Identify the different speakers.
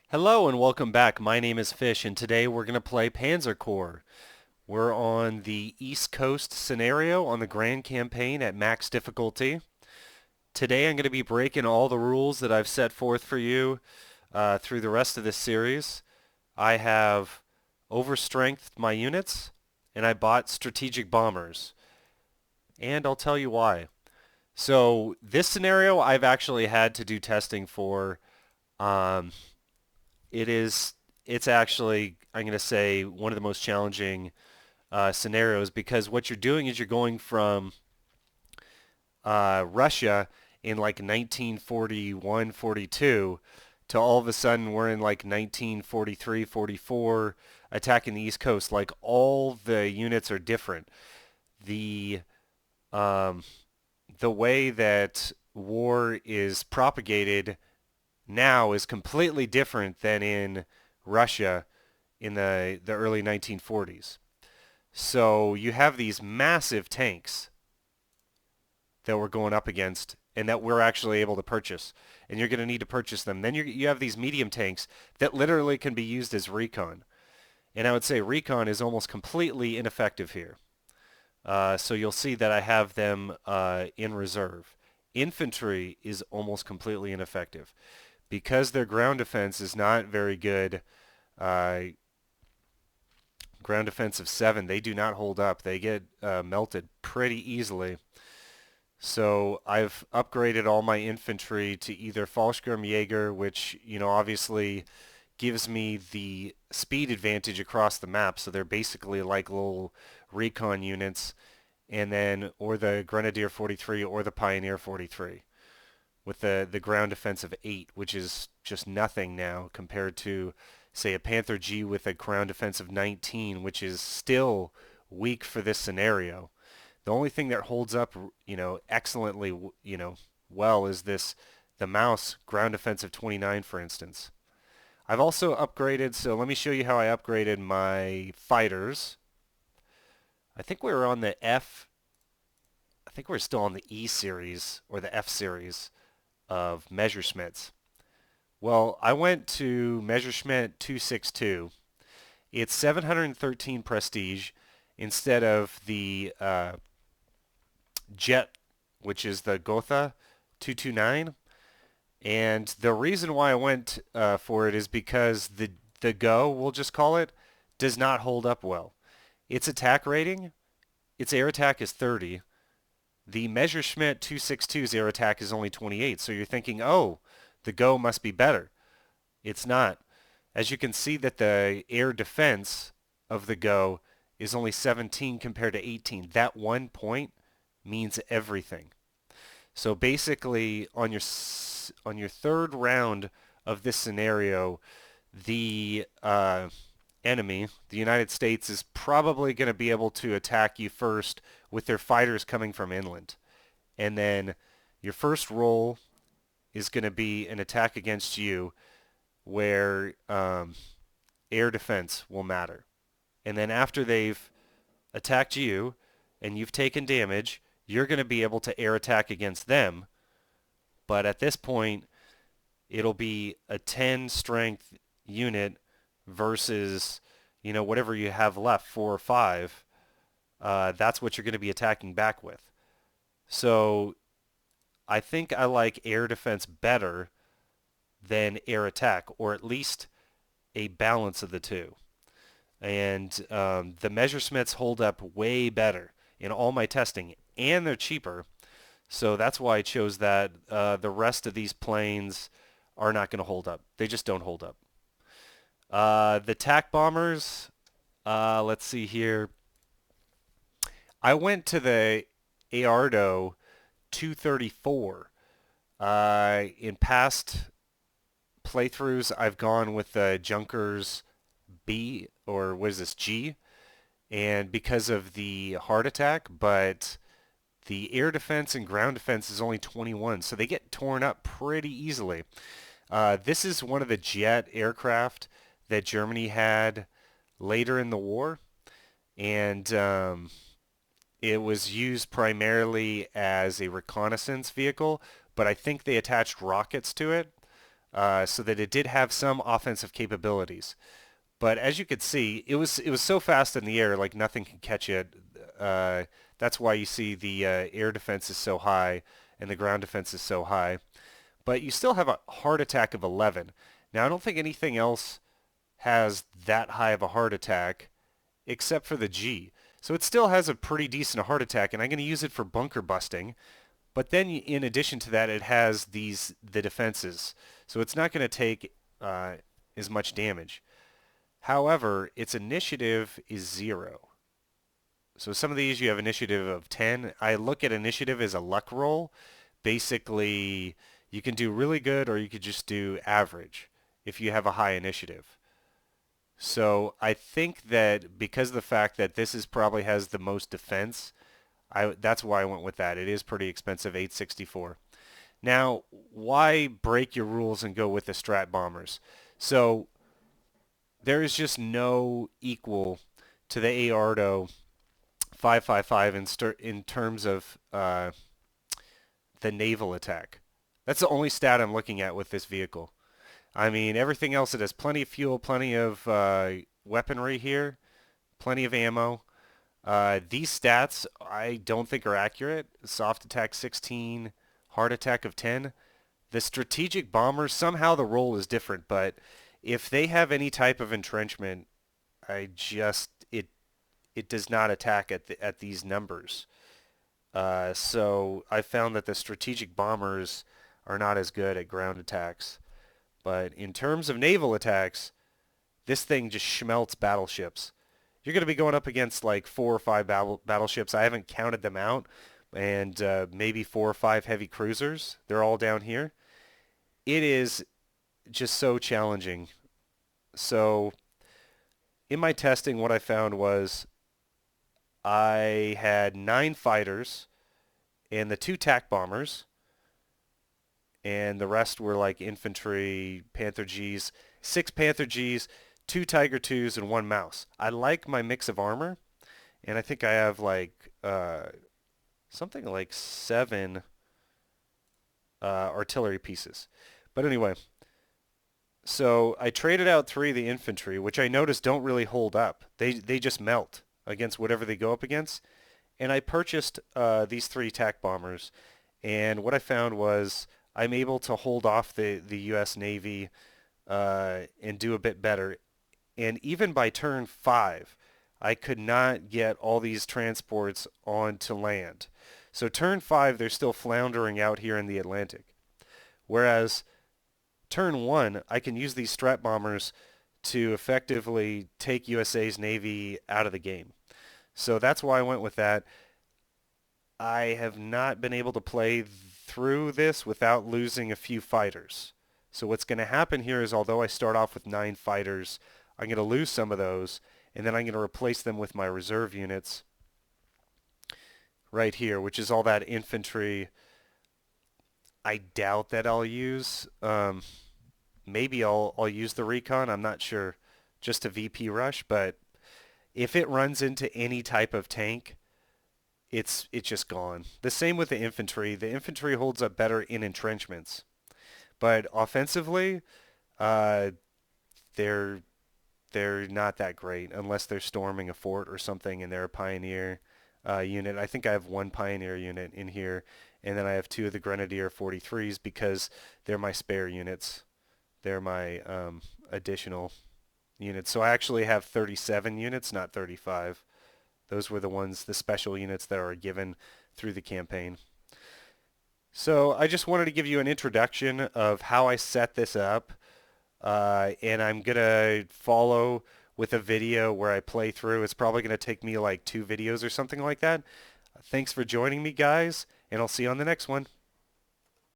Speaker 1: Hello and welcome back. My name is Fish and today we're going to play Panzer Corps. We're on the East Coast scenario on the Grand Campaign at max difficulty. Today I'm going to be breaking all the rules that I've set forth for you through the rest of this series. I have overstrengthed my units and I bought strategic bombers. And I'll tell you why. So this scenario I've actually had to do testing for. Um, it is it's actually, I'm going to say, one of the most challenging scenarios because what you're doing is you're going from Russia in like 1941, 42 to all of a sudden we're in like 1943, 44 attacking the East Coast. Like all the units are different. The um, the way that war is propagated now is completely different than in Russia in the early 1940s. So you have these massive tanks that we're going up against and that we're actually able to purchase. And you're going to need to purchase them. Then you have these medium tanks that literally can be used as recon. And I would say recon is almost completely ineffective here. So you'll see that I have them in reserve. Infantry is almost completely ineffective. Because their ground defense is not very good, uh, ground defense of 7, they do not hold up. They get melted pretty easily. So I've upgraded all my infantry to either Fallschirmjäger, which, obviously gives me the speed advantage across the map. So they're basically like little recon units, and then or the Grenadier 43 or the Pioneer 43 with the ground defense of 8, which is just nothing now compared to, say, a Panther G with a ground defense of 19, which is still weak for this scenario. The only thing that holds up, excellently, well is the Mouse ground defense of 29, for instance. I've also upgraded, so let me show you how I upgraded my fighters. I think we were on the F, I think we're still on the E series or the F series of Messerschmitts. Well, I went to Messerschmitt 262. It's 713 prestige instead of the Jet, which is the Gotha 229. And the reason why I went for it is because the Go, we'll just call it, does not hold up well. Its attack rating, its air attack is 30. The Messerschmitt 262's air attack is only 28. So you're thinking, oh, the Go must be better. It's not. As you can see that the air defense of the Go is only 17 compared to 18. That 1 point means everything. So basically on your third round of this scenario, the enemy, the United States, is probably going to be able to attack you first with their fighters coming from inland. And then your first roll is going to be an attack against you where air defense will matter. And then after they've attacked you and you've taken damage, you're going to be able to air attack against them. But at this point, it'll be a 10 strength unit versus, whatever you have left, 4 or 5. That's what you're going to be attacking back with. So I think I like air defense better than air attack, or at least a balance of the two. And the Messerschmitts hold up way better in all my testing, and they're cheaper. So that's why I chose that. The rest of these planes are not going to hold up. They just don't hold up. The TAC bombers, let's see here. I went to the Aardo 234. In past playthroughs, I've gone with the Junkers B, or what is this, G? And because of the heart attack, but the air defense and ground defense is only 21, so they get torn up pretty easily. This is one of the jet aircraft that Germany had later in the war, and it was used primarily as a reconnaissance vehicle, but I think they attached rockets to it. so that it did have some offensive capabilities. But as you could see, it was so fast in the air, like nothing can catch it. Uh, that's why you see the air defense is so high and the ground defense is so high. But you still have a heart attack of 11. Now, I don't think anything else has that high of a heart attack except for the G. So it still has a pretty decent heart attack, and I'm going to use it for bunker busting. But then in addition to that, it has the defenses. So it's not going to take as much damage. However, its initiative is 0. So some of these you have initiative of 10. I look at initiative as a luck roll. Basically, you can do really good or you could just do average if you have a high initiative. So I think that because of the fact that this is probably has the most defense, that's why I went with that. It is pretty expensive, 864. Now, why break your rules and go with the strat bombers? So there is just no equal to the Aardo 555 in terms of the naval attack. That's the only stat I'm looking at with this vehicle. I mean, everything else, it has plenty of fuel, plenty of weaponry here, plenty of ammo. These stats I don't think are accurate. Soft attack 16, hard attack of 10. The strategic bombers, somehow the role is different, but if they have any type of entrenchment, it does not attack at these numbers. So I found that the strategic bombers are not as good at ground attacks. But in terms of naval attacks, this thing just schmelts battleships. You're going to be going up against like 4 or 5 battleships. I haven't counted them out. And maybe 4 or 5 heavy cruisers. They're all down here. It is just so challenging. So in my testing, what I found was I had 9 fighters and the 2 TAC bombers, and the rest were like infantry, Panther Gs, 6 Panther Gs, 2 Tiger 2s, and 1 Mouse. I like my mix of armor, and I think I have like something like 7 artillery pieces. But anyway, so I traded out 3 of the infantry, which I noticed don't really hold up. They just melt against whatever they go up against. And I purchased these 3 TAC bombers, and what I found was I'm able to hold off the U.S. Navy and do a bit better. And even by turn 5, I could not get all these transports onto land. So turn 5, they're still floundering out here in the Atlantic. Whereas turn 1, I can use these strat bombers to effectively take USA's Navy out of the game. So that's why I went with that. I have not been able to play through this without losing a few fighters. So what's going to happen here is although I start off with 9 fighters, I'm going to lose some of those, and then I'm going to replace them with my reserve units right here, which is all that infantry. I doubt that I'll use. Maybe I'll use the recon. I'm not sure. Just a VP rush, but if it runs into any type of tank, it's just gone. The same with the infantry. The infantry holds up better in entrenchments, but offensively, uh, they're they're not that great unless they're storming a fort or something and they're a pioneer unit. I think I have 1 pioneer unit in here, and then I have 2 of the Grenadier 43s because they're my spare units. They're my additional units. So I actually have 37 units, not 35. Those were the ones, the special units that are given through the campaign. So I just wanted to give you an introduction of how I set this up. And I'm going to follow with a video where I play through. It's probably going to take me like 2 videos or something like that. Thanks for joining me, guys, and I'll see you on the next one.